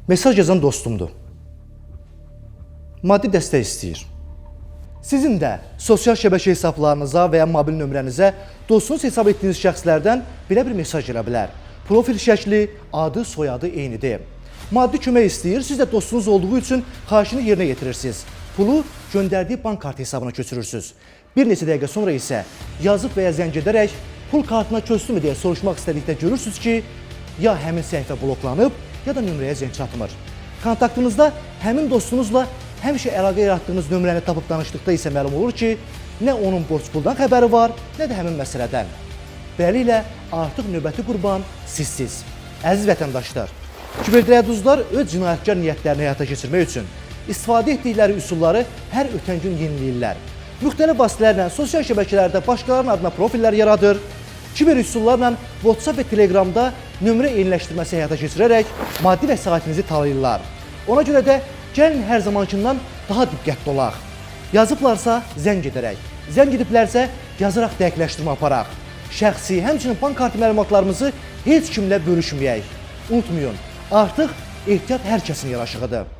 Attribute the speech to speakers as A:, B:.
A: Mesaj yazan dostumdur. Maddi dəstək istəyir. Sizin də sosial şəbəkə hesablarınıza və ya mobil nömrənizə dostunuz hesab etdiyiniz şəxslərdən belə bir mesaj gələ bilər. Profil şəkli, adı, soyadı eynidir. Maddi kömək istəyir, siz də dostunuz olduğu üçün xahişini yerinə yetirirsiniz. Pulu göndərdiyi bank kartı hesabına köçürürsünüz. Bir neçə dəqiqə sonra isə yazıb və ya zəng edərək pul kartına köçdümü deyə soruşmaq istədikdə görürsünüz ki, ya həmin səhifə bloklanıb, ya da nömrəyə zəng çatmır. Kontaktınızda həmin dostunuzla həmişə əlaqə yaratdığınız nömrəni tapıb danışdıqda isə məlum olur ki, nə onun borc puldan xəbəri var, nə də həmin məsələdən. Beləliklə, artıq növbəti qurban sizsiz. Əziz vətəndaşlar, kiberdrəduzlar öz cinayətkar niyyətlərini həyata keçirmək üçün istifadə etdikləri üsulları hər ötən gün yeniləyirlər. Müxtəlif vasitələrlə sosial şəbəkələrdə başqalarının adına profillər yaradır, kiber üsullarla WhatsApp və Telegramda nömrə eyniləşdirməsi həyata keçirərək maddi vəsaitinizi talayırlar. Ona görə də gəlin hər zamankindən daha diqqətli olaq. Yazıblarsa zəng edərək, zəng ediblərsə yazaraq dəqiqləşdirmə aparaq. Şəxsi, həmçinin bank kartı məlumatlarımızı heç kimlə bölüşməyək. Unutmayın, artıq ehtiyat hər kəsin yaraşığıdır.